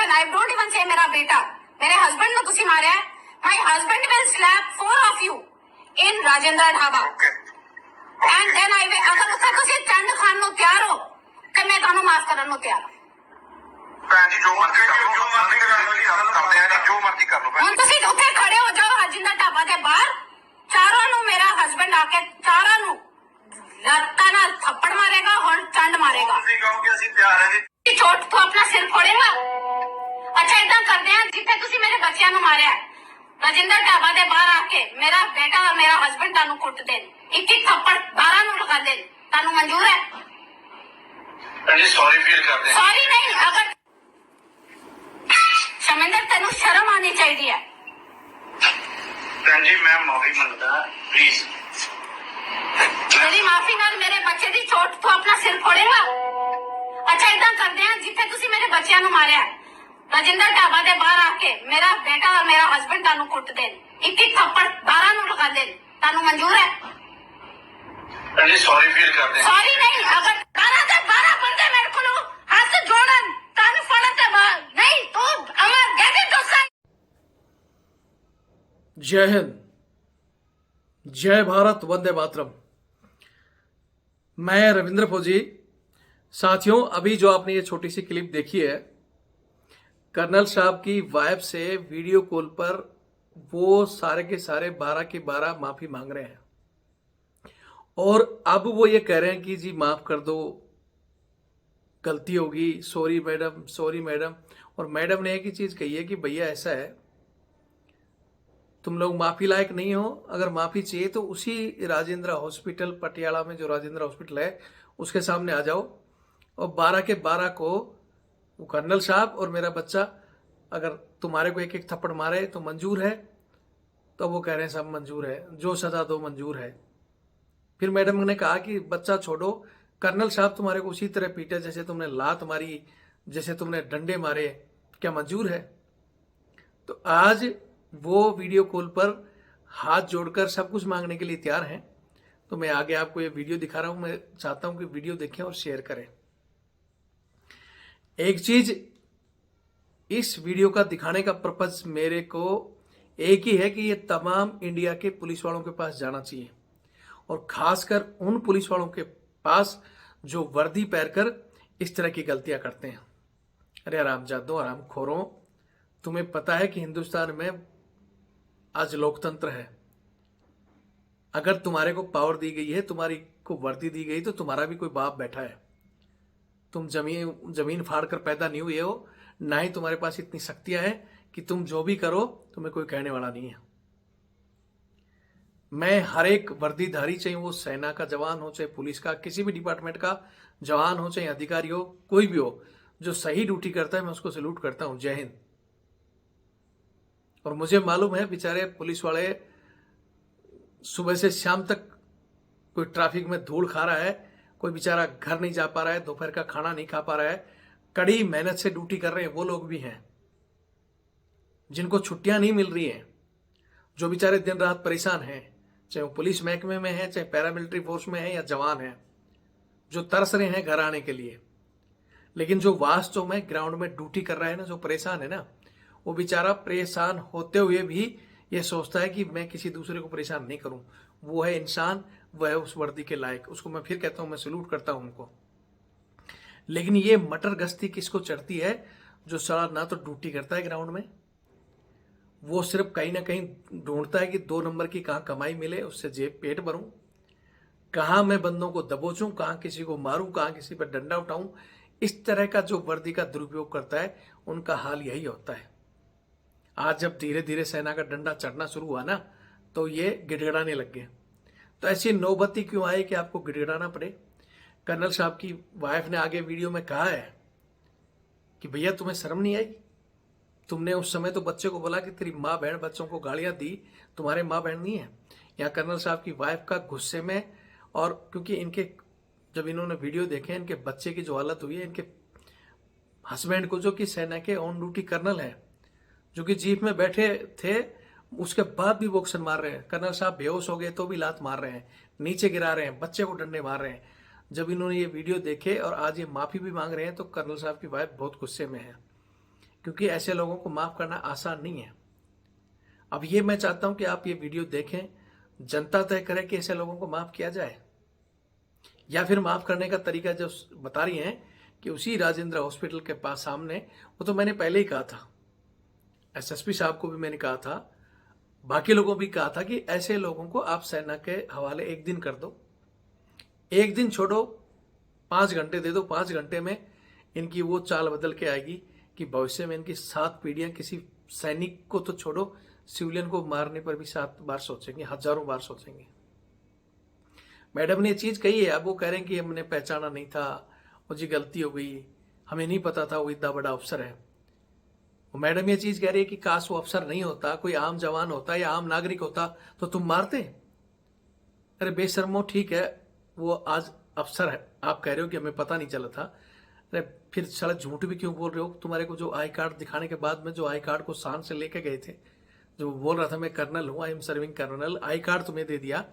husband. I don't even say मेरा बेटा. मेरे husband ने तुसी मारा है. My husband will slap 4 of you in Rajendra Dhaba. And then I will. अगर उससे तुसी चंड खान नो तैयार हो, कि मैं तानू माफ करन नो तैयार. ਭੈਣ ਜੀ ਜੋ ਮਰਜ਼ੀ ਕਰ ਲਓ, ਕਰਦੇ ਆ ਜੀ, ਜੋ ਮਰਜ਼ੀ ਕਰ ਲਓ। ਹੁਣ ਤੁਸੀਂ ਉੱਥੇ ਖੜੇ ਹੋ ਜਾਓ ਰਾਜਿੰਦਰ ਢਾਬਾ ਦੇ ਬਾਹਰ, ਚਾਰਾਂ ਨੂੰ ਮੇਰਾ ਹਸਬੰਡ ਆ ਕੇ ਚਾਰਾਂ ਨੂੰ ਲੱਤਾਂ ਨਾਲ ਥੱਪੜ ਮਾਰੇਗਾ, ਹੁਣ ਚੰਡ ਮਾਰੇਗਾ। ਤੁਸੀਂ ਕਹੋਗੇ ਅਸੀਂ ਤਿਆਰ ਹਾਂ ਜੀ। ਚੋਟ ਤੋਂ ਆਪਣਾ ਸਿਰ ਫੋੜੇਗਾ। ਅੱਛਾ ਇਦਾਂ ਕਰਦੇ ਆ, ਜਿੱਥੇ ਤੁਸੀਂ ਮੇਰੇ ਬੱਚਿਆਂ ਨੂੰ ਮਾਰਿਆ ਰਾਜਿੰਦਰ ਢਾਬਾ ਦੇ ਬਾਹਰ ਆ ਕੇ ਮੇਰਾ ਬੇਟਾ ਔਰ ਮੇਰਾ ਹਸਬੰਡ ਤੁਹਾਨੂੰ ਕੁੱਟ ਦੇਣ, ਇੱਕ ਇੱਕ ਥੱਪੜ 12 ਨੂੰ ਲਗਾ ਦੇਣ, ਤੁਹਾਨੂੰ ਮਨਜ਼ੂਰ ਹੈ? ਭੈਣ ਜੀ ਸੌਰੀ ਫੀਲ ਕਰਦੇ ਹਾਂ। सॉरी नहीं, अगर शमिंदर तेन शर्म आनी चाहिए है। ਭੈਣ ਜੀ ਮੈਂ ਮਾਫੀ ਮੰਗਦਾ, ਪਲੀਜ਼। मेरी माफी नाल मेरे बच्चे दी चोट तो अपना सिर फोड़ेगा। अच्छा इदा करते हैं, जिथे तुसी मेरे बच्चों ਨੂੰ मारिया राजिंदर ढाबा ਦੇ ਬਾਹਰ ਆ ਕੇ मेरा बेटा और मेरा हस्बैंड ਤੁਹਾਨੂੰ ਕੁੱਟ ਦੇਣ, ਇੱਕ ਇੱਕ ਥੱਪੜ 12 ਨੂੰ ਲਗਾ ਦੇਣ, ਤੁਹਾਨੂੰ ਮਨਜ਼ੂਰ ਹੈ? ਭੈਣ ਜੀ ਸੌਰੀ ਫੀਲ ਕਰਦੇ ਹਾਂ। सॉरी नहीं, अगर 12 ਦੇ 12 ਬੰਦੇ ਮੇਰੇ ਕੋਲ ਹੱਥ ਜੋੜਨ ਤੁਹਾਨੂੰ ਫੜਨ ਤੇ ਬਾਅਦ नहीं तो अमर गैजेट तो सही। जय हिंद, जय भारत, वंदे मातरम। मैं रविंद्र फौजी। साथियों, अभी जो आपने ये छोटी सी क्लिप देखी है, कर्नल साहब की वाइफ से वीडियो कॉल पर वो सारे के सारे 12 के 12 माफी मांग रहे हैं और अब वो ये कह रहे हैं कि जी माफ कर दो, गलती होगी, सॉरी मैडम, सॉरी मैडम। और मैडम ने एक ही चीज कही है कि भैया ऐसा है, तुम लोग माफी लायक नहीं हो, अगर माफी चाहिए तो उसी राजेंद्र हॉस्पिटल पटियाला में जो राजेंद्र हॉस्पिटल है उसके सामने आ जाओ, और 12 के 12 को वो कर्नल साहब और मेरा बच्चा अगर तुम्हारे को एक एक थप्पड़ मारे तो मंजूर है? तो वो कह रहे हैं सब मंजूर है, जो सजा दो मंजूर है। फिर मैडम ने कहा कि बच्चा छोड़ो, कर्नल साहब तुम्हारे को उसी तरह पीटे जैसे तुमने लात मारी, जैसे तुमने डंडे मारे, क्या मंजूर है? तो आज वो वीडियो कॉल पर हाथ जोड़कर सब कुछ मांगने के लिए तैयार हैं। तो मैं आगे आपको ये वीडियो दिखा रहा हूं, मैं चाहता हूं कि वीडियो देखें और शेयर करें। एक चीज इस वीडियो का दिखाने का पर्पज मेरे को एक ही है कि ये तमाम इंडिया के पुलिस वालों के पास जाना चाहिए, और खासकर उन पुलिस वालों के पास जो वर्दी पहनकर इस तरह की गलतियां करते हैं। अरे हरामजादों, हरामखोरों, तुम्हें पता है कि हिंदुस्तान में आज लोकतंत्र है। अगर तुम्हारे को पावर दी गई है, तुम्हारी को वर्दी दी गई, तो तुम्हारा भी कोई बाप बैठा है। तुम जमीन फाड़ कर पैदा नहीं हुए हो, ना ही तुम्हारे पास इतनी शक्तियां हैं कि तुम जो भी करो तुम्हें कोई कहने वाला नहीं है। मैं हर एक वर्दीधारी, चाहे वो सेना का जवान हो, चाहे पुलिस का, किसी भी डिपार्टमेंट का जवान हो, चाहे अधिकारी हो, कोई भी हो, जो सही ड्यूटी करता है मैं उसको सैल्यूट करता हूं। जय हिंद। और मुझे मालूम है बेचारे पुलिस वाले सुबह से शाम तक कोई ट्रैफिक में धूल खा रहा है, कोई बेचारा घर नहीं जा पा रहा है, दोपहर का खाना नहीं खा पा रहा है, कड़ी मेहनत से ड्यूटी कर रहे हैं। वो लोग भी हैं जिनको छुट्टियां नहीं मिल रही हैं, जो बेचारे दिन रात परेशान हैं, चाहे वो पुलिस महकमे में है, चाहे पैरामिलिट्री फोर्स में है या जवान है, जो तरस रहे हैं घर आने के लिए। लेकिन जो वास्तव में ग्राउंड में ड्यूटी कर रहा है ना, जो परेशान है ना, वो बेचारा परेशान होते हुए भी ये सोचता है कि मैं किसी दूसरे को परेशान नहीं करूं। वो है इंसान, वह है उस वर्दी के लायक। उसको मैं फिर कहता हूं, मैं सैल्यूट करता हूं उनको। लेकिन ये मटर गश्ती किसको चढ़ती है? जो साला ना तो ड्यूटी करता है ग्राउंड में, वो सिर्फ कहीं ना कहीं ढूंढता है कि 2 नंबर की कहां कमाई मिले, उससे जेब पेट भरूं, कहां मैं बंदों को दबोचूं, कहां किसी को मारूं, कहां किसी पर डंडा उठाऊं। इस तरह का जो वर्दी का दुरुपयोग करता है, उनका हाल यही होता है। आज जब धीरे धीरे सेना का डंडा चढ़ना शुरू हुआ ना, तो ये गिड़गिड़ाने लग गए। तो ऐसी नौबती क्यों आई कि आपको गिड़गिड़ाना पड़े? कर्नल साहब की वाइफ ने आगे वीडियो में कहा है कि भैया तुम्हें शर्म नहीं आई? तुमने उस समय तो बच्चे को बोला कि तेरी माँ बहन बच्चों को गालियां दी, तुम्हारे माँ बहन नहीं है। यहाँ कर्नल साहब की वाइफ का गुस्से में, और क्योंकि इनके जब इन्होंने वीडियो देखे, इनके बच्चे की जो हालत हुई है, इनके हस्बैंड को, जो कि सेना के ऑन ड्यूटी कर्नल है, जो कि जीप में बैठे थे, उसके बाद भी वो एक्शन मार रहे हैं। कर्नल साहब बेहोश हो गए तो भी लात मार रहे हैं, नीचे गिरा रहे हैं, बच्चे को डंडे मार रहे हैं। जब इन्होंने ये वीडियो देखे और आज ये माफी भी मांग रहे हैं, तो कर्नल साहब की वाइफ बहुत गुस्से में है। क्योंकि ऐसे लोगों को माफ करना आसान नहीं है। अब ये मैं चाहता हूं कि आप ये वीडियो देखें, जनता तय करे कि ऐसे लोगों को माफ किया जाए, या फिर माफ करने का तरीका जो बता रही हैं कि उसी राजेंद्र हॉस्पिटल के पास सामने, वो तो मैंने पहले ही कहा था, एसएसपी साहब को भी मैंने कहा था, बाकी लोगों भी कहा था कि ऐसे लोगों को आप सेना के हवाले एक दिन कर दो, एक दिन छोड़ो, 5 घंटे दे दो, 5 घंटे में इनकी वो चाल बदल के आएगी कि भविष्य में इनकी 7 पीढ़ियां किसी सैनिक को तो छोड़ो, सिविलियन को मारने पर भी 7 बार सोचेंगे, हजारों बार सोचेंगे। मैडम ने ये चीज कही है, अब वो कह रहे हैं कि हमने पहचाना नहीं था, मुझे गलती हो गई, हमें नहीं पता था वो इतना बड़ा अफसर है। वो मैडम ये चीज कह रही है कि काश वो अफसर नहीं होता, कोई आम जवान होता या आम नागरिक होता तो तुम मारते। अरे बेशर्मो, ठीक है वो आज अफसर है, आप कह रहे हो कि हमें पता नहीं चला था, अरे फिर साला झूठ भी क्यों बोल रहे हो? तुम्हारे को जो आई कार्ड दिखाने के बाद में, जो आई कार्ड को शान से लेके गए थे, जो बोल रहा था मैं कर्नल हूं, I am serving colonel, I card तुम्हें दे दिया,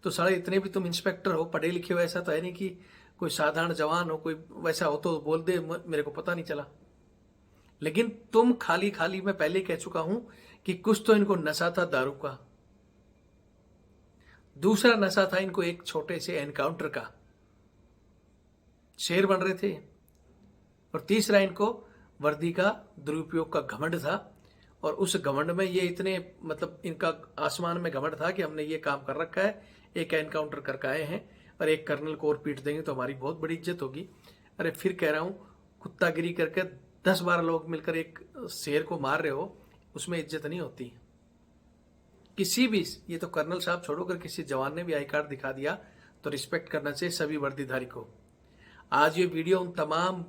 तो साले इतने भी तुम इंस्पेक्टर हो, पढ़े लिखे हो, ऐसा तो है नहीं कि कोई साधारण जवान हो, कोई वैसा हो तो बोल दे मेरे को पता नहीं चला। लेकिन तुम खाली खाली, मैं पहले कह चुका हूं कि कुछ तो इनको नशा था दारू का, दूसरा नशा था इनको एक छोटे से एनकाउंटर का, शेर बन रहे थे, और तीसरा इनको वर्दी का दुरुपयोग का घमंड था। और उस घमंड में ये इतने, मतलब इनका आसमान में घमंड था कि हमने ये काम कर रखा है, एक एनकाउंटर करके आए हैं और एक कर्नल को और पीट देंगे तो हमारी बहुत बड़ी इज्जत होगी। अरे फिर कह रहा हूं, कुत्तागिरी करके 10-12 लोग मिलकर एक शेर को मार रहे हो, उसमें इज्जत नहीं होती किसी भी। ये तो कर्नल साहब छोड़ो, अगर किसी जवान ने भी आई कार्ड दिखा दिया तो रिस्पेक्ट करना चाहिए सभी वर्दीधारी को। आज ये वीडियो उन तमाम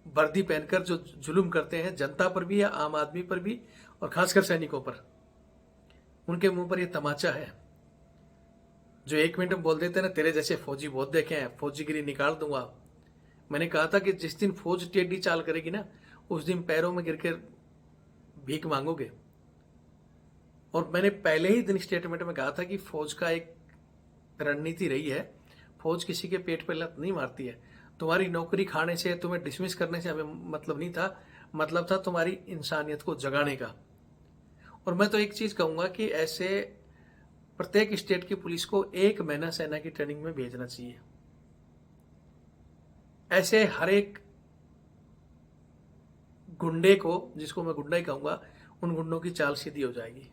वर्दी पहनकर जो जुल्म करते हैं जनता पर भी या आम आदमी पर भी, और खासकर सैनिकों पर, उनके मुंह पर ये तमाचा है। जो 1 मिनट में बोल देते हैं ना, तेरे जैसे फौजी बहुत देखे हैं, फौजीगिरी निकाल दूंगा। मैंने कहा था कि जिस दिन फौज टेढ़ी चाल करेगी ना, उस दिन पैरों में गिरकर भीख मांगोगे। और मैंने पहले ही दिन स्टेटमेंट में कहा था कि फौज का एक रणनीति रही है, फौज किसी के पेट पे लत नहीं मारती है। तुम्हारी नौकरी खाने से, तुम्हें डिसमिस करने से हमें मतलब नहीं था, मतलब था तुम्हारी इंसानियत को जगाने का। और मैं तो एक चीज कहूंगा कि ऐसे प्रत्येक स्टेट की पुलिस को 1 महीना सेना की ट्रेनिंग में भेजना चाहिए। ऐसे हर एक गुंडे को, जिसको मैं गुंडा ही कहूंगा, उन गुंडों की चाल सीधी हो जाएगी।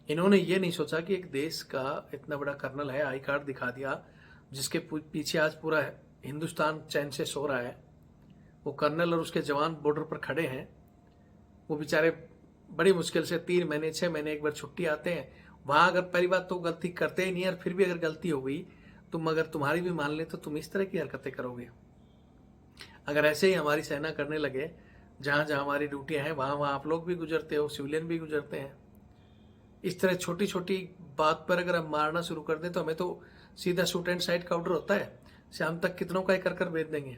इन्होंने ये नहीं सोचा कि एक देश का इतना बड़ा कर्नल है, आई कार्ड दिखा दिया, जिसके पीछे आज पूरा हिंदुस्तान चैन से सो रहा है। वो कर्नल और उसके जवान बॉर्डर पर खड़े हैं, वो बेचारे बड़ी मुश्किल से 3 महीने 6 महीने एक बार छुट्टी आते हैं। वहां अगर पहली बात तो गलती करते ही नहीं, और फिर भी अगर गलती हो गई, तुम अगर तुम्हारी भी मान ले तो तुम इस तरह की हरकतें करोगे। अगर ऐसे ही हमारी सेना करने लगे, जहां जहां हमारी ड्यूटियां हैं वहां वहां आप लोग भी गुजरते हो, सिविलियन भी गुजरते हैं, इस तरह छोटी छोटी बात पर अगर हम मारना शुरू कर दें तो हमें तो सीधा शूट एंड साइड का ऑर्डर होता है, शाम तक कितनों का कर भेज देंगे।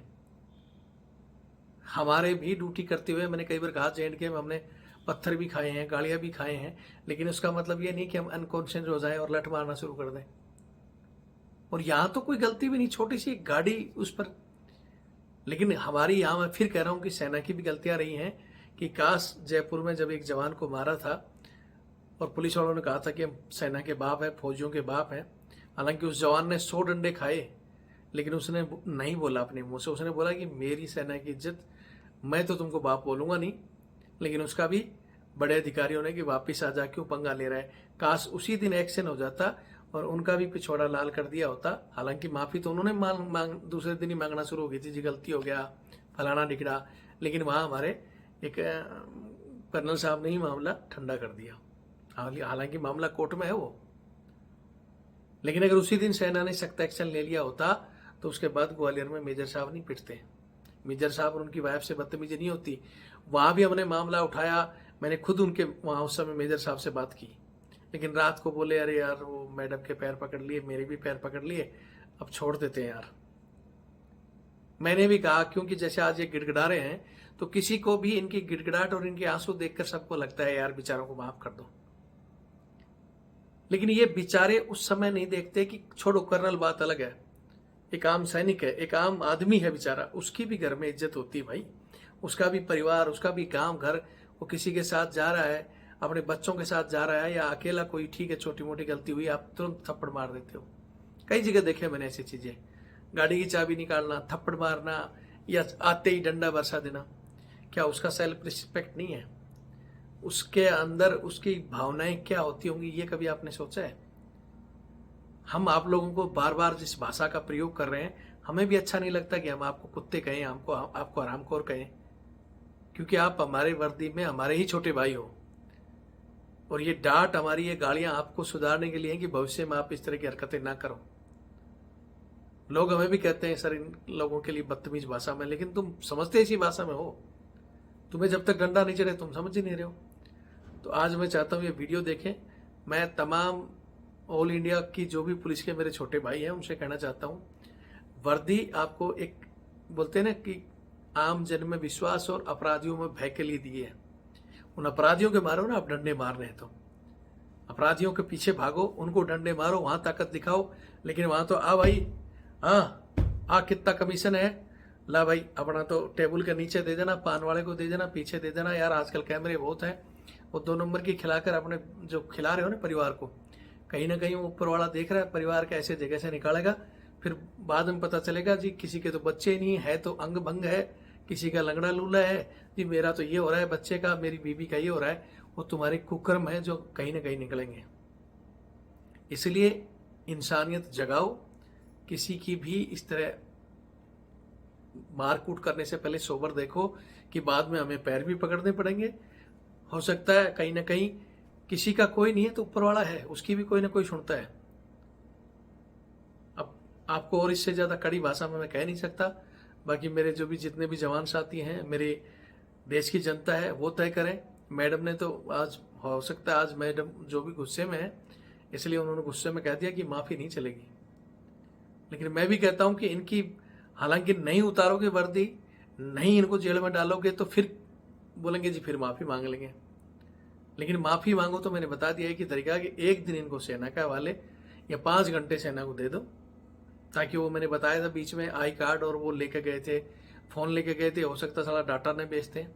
हमारे भी ड्यूटी करते हुए मैंने कई बार कहा, J&K में हमने पत्थर भी खाए हैं, गालियां भी खाए हैं, लेकिन उसका मतलब ये नहीं कि हम अनकॉन्शियस हो जाएं और लठ मारना शुरू कर दें। और यहां तो कोई गलती भी नहीं, छोटी सी गाड़ी उस पर। लेकिन हमारी यहां, मैं फिर कह रहा हूं कि सेना की भी गलतियां रही हैं कि काश जयपुर में जब एक जवान को मारा था और पुलिस वालों ने कहा था कि हम सेना के बाप हैं, फौजियों के बाप हैं, हालांकि उस जवान ने 100 डंडे खाए, लेकिन उसने नहीं बोला अपने मुंह से, उसने बोला कि मेरी सेना की इज्जत, मैं तो तुमको बाप बोलूंगा नहीं। लेकिन उसका भी बड़े अधिकारियों ने कि वापिस आ जा, क्यों पंगा ले रहा है। काश उसी दिन एक्शन हो जाता और उनका भी पिछोड़ा लाल कर दिया होता। हालांकि माफी तो उन्होंने दूसरे दिन ही मांगना शुरू हो गई थी, जी गलती हो गया, फलाना डिगड़ा, लेकिन वहां हमारे एक कर्नल साहब ने ही मामला ठंडा कर दिया। हालांकि मामला कोर्ट में है वो, लेकिन अगर उसी दिन सेना ने सख्त एक्शन ले लिया होता तो उसके बाद ग्वालियर में मेजर साहब नहीं पिटते। मेजर साहब और उनकी वाइफ से बदतमीजी नहीं होती। वहां भी हमने मामला उठाया, मैंने खुद उनके वहां उस समय मेजर साहब से बात की, लेकिन रात को बोले अरे यार वो मैडम के पैर पकड़ लिए, मेरे भी पैर पकड़ लिए, अब छोड़ देते हैं यार। मैंने भी कहा, क्योंकि जैसे आज ये गिड़गिड़ा रहे हैं तो किसी को भी इनकी गिड़गिड़ाहट और इनके आंसू देखकर सबको लगता है यार बेचारों को माफ कर दो। लेकिन ये बेचारे उस समय नहीं देखते कि छोड़ो, कर्नल बात अलग है, एक आम सैनिक है, एक आम आदमी है बेचारा, उसकी भी घर में इज्जत होती है भाई। उसका भी परिवार, उसका भी गांव घर, वो किसी के साथ जा रहा है, अपने बच्चों के साथ जा रहा है या अकेला कोई, ठीक है छोटी मोटी गलती हुई, आप तुरंत थप्पड़ मार देते हो। कई जगह देखे मैंने ऐसी चीजें, गाड़ी की चाबी निकालना, थप्पड़ मारना या आते ही डंडा बरसा देना। क्या उसका सेल्फ रिस्पेक्ट नहीं है? उसके अंदर उसकी भावनाएं क्या होती होंगी, ये कभी आपने सोचा है? हम आप लोगों को बार बार जिस भाषा का प्रयोग कर रहे हैं, हमें भी अच्छा नहीं लगता कि हम आपको कुत्ते कहें, आपको हरामखोर कहें, क्योंकि आप हमारे वर्दी में हमारे ही छोटे भाई हो। और ये डांट हमारी, ये गालियां आपको सुधारने के लिए हैं कि भविष्य में आप इस तरह की हरकतें ना करो। लोग हमें भी कहते हैं सर इन लोगों के लिए बदतमीज भाषा में, लेकिन तुम समझते इसी भाषा में हो। तुम्हें जब तक डंडा नहीं चढ़े तुम समझ ही नहीं रहे हो। तो आज मैं चाहता हूं ये वीडियो देखें। मैं तमाम ऑल इंडिया की जो भी पुलिस के मेरे छोटे भाई हैं उनसे कहना चाहता हूं, वर्दी आपको एक बोलते हैं ना कि आम जन में विश्वास और अपराधियों में भय के लिए दिए है। उन अपराधियों के मारो ना, आप डंडे मार रहे हैं तो अपराधियों के पीछे भागो, उनको डंडे मारो, वहां ताकत दिखाओ। लेकिन वहां तो आ भाई, कितना कमीशन है, ला भाई अपना तो टेबल के नीचे दे देना, पान वाले को दे देना, पीछे दे देना। यार आजकल कैमरे बहुत हैं, वो 2 नंबर की खिलाकर अपने जो खिला रहे हो ना परिवार को, कहीं ना कहीं ऊपर वाला देख रहा है, परिवार के ऐसे जगह से निकालेगा। फिर बाद में पता चलेगा जी किसी के तो बच्चे ही नहीं है, तो अंग भंग है, किसी का लंगड़ा लूला है जी, मेरा तो ये हो रहा है बच्चे का, मेरी बीबी का ये हो रहा है। वो तुम्हारे कुकर्म है जो कहीं ना कहीं निकलेंगे। इसलिए इंसानियत जगाओ। किसी की भी इस तरह मारकूट करने से पहले सोबर देखो कि बाद में हमें पैर भी पकड़ने पड़ेंगे। हो सकता है कहीं ना कहीं किसी का कोई नहीं है तो ऊपर वाला है, उसकी भी कोई ना कोई सुनता है। अब आपको और इससे ज्यादा कड़ी भाषा में मैं कह नहीं सकता। बाकी मेरे जो भी जितने भी जवान साथी हैं, मेरे देश की जनता है, वो तय करें। मैडम ने तो आज, हो सकता है आज मैडम जो भी गुस्से में है, इसलिए उन्होंने गुस्से में कह दिया कि माफी नहीं चलेगी। लेकिन मैं भी कहता हूं कि इनकी हालांकि नहीं उतारोगे वर्दी, नहीं इनको जेल में डालोगे, तो फिर बोलेंगे जी फिर माफी मांग लेंगे। लेकिन माफी मांगो तो मैंने बता दिया है कि तरीका कि एक दिन इनको सेना के हवाले या 5 घंटे सेना को दे दो, ताकि वो मैंने बताया था बीच में आई कार्ड और वो लेके गए थे, फोन लेके गए थे, हो सकता साला डाटा नहीं बेचते।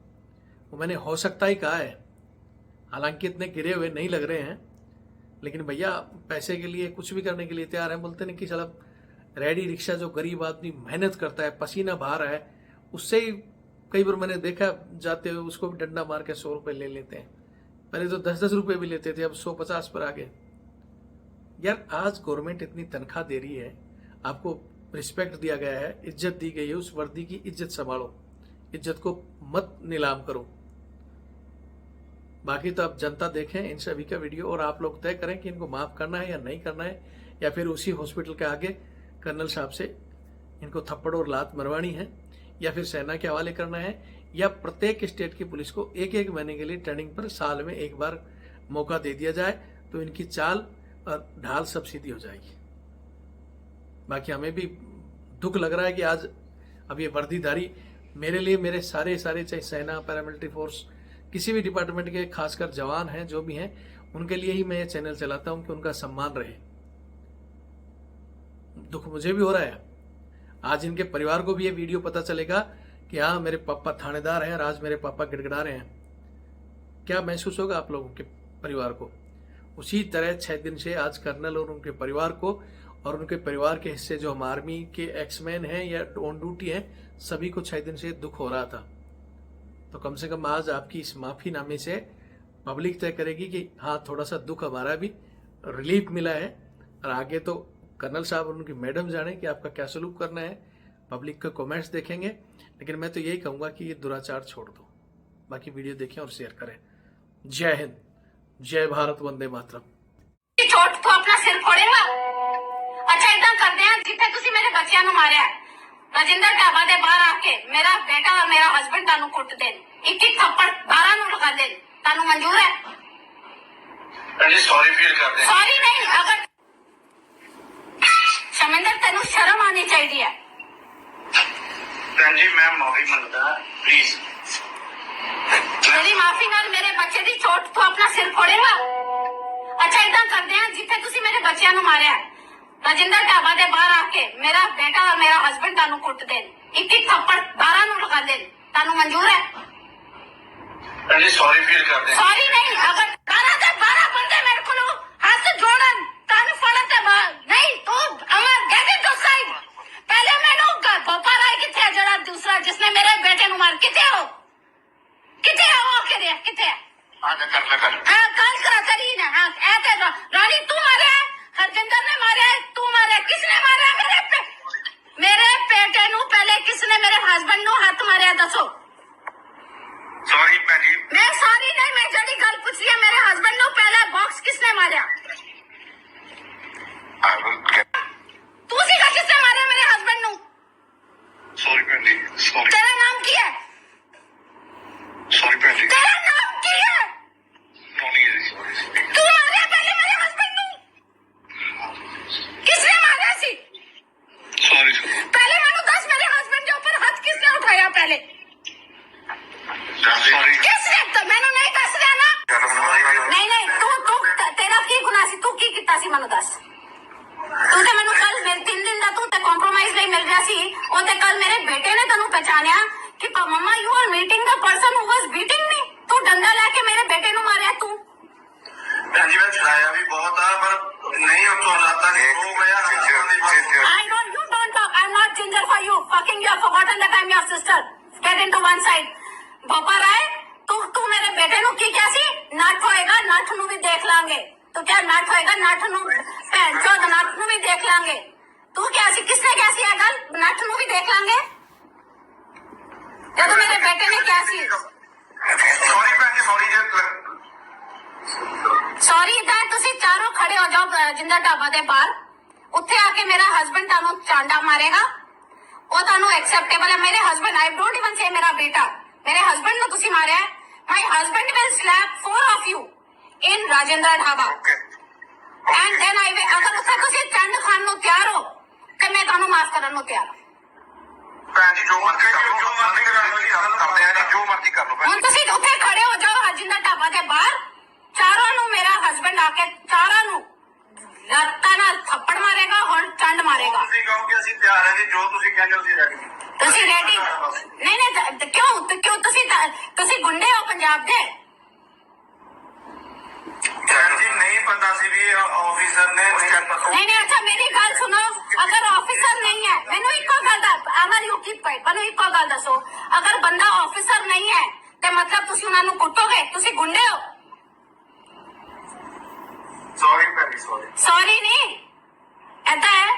वो मैंने हो सकता ही कहा है, हालांकि इतने गिरे हुए नहीं लग रहे हैं, लेकिन भैया पैसे के लिए कुछ भी करने के लिए तैयार है। बोलते नहीं कि साला रेडी रिक्शा जो गरीब आदमी मेहनत करता है, पसीना बहा रहा है, उससे ही कई बार मैंने देखा जाते हुए उसको भी डंडा मार के 100 रुपए ले लेते हैं। पहले तो 10-10 रुपए भी लेते थे, अब 150 पर आ गए। यार आज गवर्नमेंट इतनी तनख्वाह दे रही है, आपको रिस्पेक्ट दिया गया है, इज्जत दी गई है, उस वर्दी की इज्जत संभालो, इज्जत को मत नीलाम करो। बाकी तो अब जनता देखें इन सभी का वीडियो और आप लोग तय करें कि इनको माफ करना है या नहीं करना है, या फिर उसी हॉस्पिटल के आगे कर्नल साहब से इनको थप्पड़ और लात मरवानी है, या फिर सेना के हवाले करना है, या प्रत्येक स्टेट की पुलिस को 1-1 महीने के लिए ट्रेनिंग पर साल में एक बार मौका दे दिया जाए, तो इनकी चाल और ढाल सब सीधी हो जाएगी। बाकी हमें भी दुख लग रहा है कि आज अब ये वर्दीधारी मेरे लिए, मेरे सारे चाहे सेना, पैरामिलिट्री फोर्स, किसी भी डिपार्टमेंट के खासकर जवान हैं जो भी हैं, उनके लिए ही मैं ये चैनल चलाता हूं कि उनका सम्मान रहे। दुख मुझे भी हो रहा है। आज इनके परिवार को भी ये वीडियो पता चलेगा कि हाँ मेरे पापा थानेदार हैं और आज मेरे पापा गिड़गिड़ा रहे हैं। क्या महसूस होगा आप लोगों के परिवार को? उसी तरह 6 दिन से आज कर्नल और उनके परिवार को और उनके परिवार के हिस्से जो हम आर्मी के एक्समैन हैं या ऑन ड्यूटी हैं, सभी को 6 दिन से दुख हो रहा था। तो कम से कम आज आपकी इस माफीनामे से पब्लिक तय करेगी कि हाँ थोड़ा सा दुख हमारा भी रिलीफ मिला है। और आगे तो कर्नल साहब और उनकी मैडम जाने कि आपका क्या सलूक करना है, पब्लिक का कमेंट्स देखेंगे। लेकिन मैं तो यही कहूंगा कि ये दुराचार छोड़ दो। बाकी वीडियो देखें और शेयर करें। जय हिंद, जय भारत, वंदे मातरम। चोट तो अपना सिर फोड़ेगा। अच्छा इतना करते हैं जिथे तुसी मेरे बच्चियां नु मारिया, राजिंदर ढाबा दे बाहर आके मेरा बेटा और मेरा हस्बैंड तानू कुट देन, 21 थप्पड़ 12 नु लगा देन, तानू मंजूर है? सॉरी फील करते हैं। सॉरी नहीं, अगर शमिंदर तेनू शर्म आनी चाहिए। जी मैं माफी मांगता, प्लीज। मेरी माफी नाल मेरे बच्चे दी चोट तो अपना सिर फोड़ेगा। अच्छा इतना करते हैं जिथे तुसी मेरे बच्चियां नु मारिया, राजिंदर ढाबा दे बाहर आके मेरा बेटा और मेरा हस्बैंड तानू कुट देन, 21 थप्पड़ 12 नु लगा देन, ਤੁਹਾਨੂੰ ਮਨਜ਼ੂਰ ਹੈ? ਭੈਣ ਜੀ ਸੌਰੀ ਫੀਲ ਕਰਦੇ ਹਾਂ। सॉरी नहीं, अगर 12 ਦੇ 12 ਬੰਦੇ ਮੇਰੇ ਕੋਲ ਹੱਥ ਜੋੜਨ ਕੰਨ ਫੜਨ ਤੇ ਨਹੀਂ ਤੂੰ ਅਮਰ ਗੈਟ ਇਟ ਸਾਈਡ। ਪਹਿਲੇ ਮੈਨੂੰ ਗੋਪਾ ਰਾਏ ਕਿੱਥੇ ਹੈ ਜਿਹੜਾ ਦੂਸਰਾ ਜਿਸਨੇ ਮੇਰੇ ਬੇਟੇ ਨੂੰ ਮਾਰ ਕਿੱਥੇ ਹੋ? ਕਿੱਥੇ ਹੈ ਉਹ? ਕਿਹਦੇ ਕਿੱਥੇ ਹੈ? ਆ ਜਾ ਕਰ ਲੈ ਗੱਲ। हाँ कल करा करी ना। हाँ ऐसे रानी तू मारे है, हरजिंदर ने मारे है, तू मारे है। किसने मारे है मेरे बेटे नु? पहले किसने मेरे हस्बैंड नु हाथ मारे है दसो? ਸੌਰੀ ਭੈਣ ਜੀ। मैं सॉरी नहीं, मैं जड़ी गल पूछ रही है मेरे हस्बैंड नु पहले बॉक्स किसने मारे? तू सीखा किसने मारे मेरे हस्बैंड नु? ਸੌਰੀ ਭੈਣ ਜੀ ਸੌਰੀ। तेरा नाम की है? ਸੌਰੀ ਭੈਣ ਜੀ। तेरा नाम की है? Sorry sorry. तू मारे पहले मेरे हस्बैंड नु? किसने मारा सी? ਸੌਰੀ पहले मैंने दस मेरे हस्बैंड के ऊपर हाथ किसने उठाया? पहले ਸੌਰੀ। किसने? तो मैंने नहीं दस रहा ना। नहीं नहीं तू तेरा की गुनाह सी? तू की किता सी मैंने दस। तू ते मैंने कल मेरे 3 दिन दा तू ते कॉम्प्रोमाइज नहीं मिल रहा सी। ओ ते कल मेरे बेटे ने तन्नू पहचानिया कि mama you are meeting the person who was beating me. तू डंडा लेके मेरे बेटे नु मारिया तू। ਭੈਣ ਜੀ ਮੈਂ ਛੜਾਇਆ ਵੀ ਬਹੁਤ ਆ ਪਰ ਨਹੀਂ ਉਤੋਂ ਲਾਤਾ ਨਹੀਂ ਹੋ ਗਿਆ। I don't, you don't talk. I'm not ginger for you. Fucking you have forgotten that I'm your sister. Get into one side. भोपा राय तू मेरे बेटे नु की क्या सी? नट होएगा, नट नु भी देख लांगे। तो क्या नट होएगा? नट नु भैन चोद नट नु भी देख लांगे। तू क्या सी? किसने क्या सी है गल? नट नु भी देख लांगे। या तो मेरे बेटे ने क्या सी? ਸੌਰੀ ਭੈਣ ਜੀ ਸੌਰੀ ਜੇ। सॉरी दैट ਤੁਸੀਂ ਚਾਰੋਂ ਖੜੇ ਹੋ ਜਾਓ ਜਿੰਦਾ ਢਾਬਾ ਦੇ ਬਾਹਰ। ਉੱਥੇ ਆ ਕੇ ਮੇਰਾ ਹਸਬੰਡ ਤੁਹਾਨੂੰ ਚਾਂਡਾ ਮਾਰੇਗਾ। ਉਹ ਤੁਹਾਨੂੰ ਐਕਸੈਪਟੇਬਲ ਹੈ? ਮੇਰੇ husband I don't even say ਮੇਰਾ ਬੇਟਾ, ਮੇਰੇ ਹਸਬੰਡ ਨੂੰ ਤੁਸੀਂ ਮਾਰਿਆ ਹੈ। My husband will slap 4 of you in Rajindra Dhaba and then I will. ਅਗਰ ਉੱਥੇ ਤੁਸੀਂ ਚੰਡ ਖਾਣ ਨੂੰ ਤਿਆਰ ਹੋ ਤੇ ਮੈਂ ਤੁਹਾਨੂੰ ਮਾਫ ਕਰਨ ਨੂੰ ਤਿਆਰ ਹਾਂ। ਭੈਣ ਜੀ ਜੋ ਮਰਜ਼ੀ ਕਰ ਲਓ, ਜੋ ਮਰਜ਼ੀ ਕਰਦੇ ਆ ਜੋ ਮਰਜ਼ੀ ਕਰ ਲਓ। ਹੁਣ ਤੁਸੀਂ ਉੱਥੇ ਖੜੇ ਹੋ ਜਾਓ ਰਾਜਿੰਦਰਾ ਢਾਬਾ ਦੇ ਬਾਹਰ। ਚਾਰਾਂ ਨੂੰ ਮੇਰਾ ਹਸਬੰਡ ਆ ਕੇ ਚਾਰਾਂ ਨੂੰ ਲੱਤਾਂ ਨਾਲ ਥੱਪੜ ਮਾਰੇਗਾ, ਹੁਣ ਚੰਡ ਮਾਰੇਗਾ। ਤੁਸੀਂ ਕਹੋ ਕਿ ਅਸੀਂ ਤਿਆਰ ਹਾਂ ਜੀ, ਜੋ ਤੁਸੀਂ ਕਹਿੰਦੇ ਹੋ ਅਸੀਂ ਰੈਡੀ। ਤੁਸੀਂ ਰੈਡੀ ਨਹੀਂ? ਨਹੀਂ ਕਿਉਂ ਤੁਸੀਂ ਗੁੰਡੇ ਹੋ ਪੰਜਾਬ ਦੇ? ਭੈਣ ਜੀ ਨਹੀਂ ਪਤਾ ਸੀ ਵੀ ਆਫੀਸਰ ਨੇ ਨਹੀਂ ਅੱਛਾ ਮੇਰੀ ਗੱਲ ਸੁਣੋ। ਅਗਰ ਆਫਿਸਰ ਨਹੀਂ ਹੈ, ਮੈਨੂੰ ਇੱਕੋ ਗੱਲ ਦਾ ਅਮਰ ਯੂ ਕੀਪ ਕੁਆਇਟ, ਮੈਨੂੰ ਇੱਕੋ ਗੱਲ ਦੱਸੋ। ਅਗਰ ਬੰਦਾ ਆਫਿਸਰ ਨਹੀਂ ਹੈ ਤੇ ਮਤਲਬ ਤੁਸੀਂ ਉਹਨਾਂ ਨੂੰ ਕੁੱਟੋਗੇ? ਤੁਸੀਂ ਗੁੰਡੇ ਹੋ? ਸੌਰੀ ਭੈਣ ਜੀ ਸੌਰੀ। ਸੌਰੀ ਨਹੀਂ, ਏਦਾਂ ਹੈ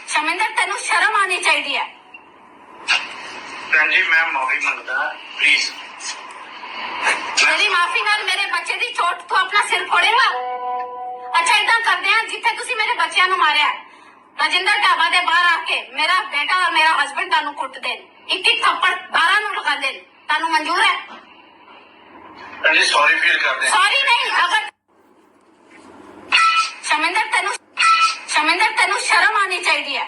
ਸ਼ਮਿੰਦਰ ਤੈਨੂੰ ਸ਼ਰਮ ਆਣੀ ਚਾਹੀਦੀ ਹੈ। ਭੈਣ ਜੀ ਮੈਂ ਮਾਫੀ ਮੰਗਦਾ ਪਲੀਜ਼। मेरी माफी नाल मेरे बच्चे दी चोट तो अपना सिर फोड़ेगा। अच्छा इदा करते हैं जिथे तुसी मेरे बच्चों नु मारिया राजिंदर ढाबा दे बाहर आके मेरा बेटा और मेरा हस्बैंड तानू कुट देन, एक एक थप्पड़ 12 नु लगा देन, तानू मंजूर है? ਭੈਣ ਜੀ ਸੌਰੀ ਫੀਲ ਕਰਦੇ ਹਾਂ। सॉरी नहीं, अगर शमिंदर तेनू शर्म आनी चाहिए है।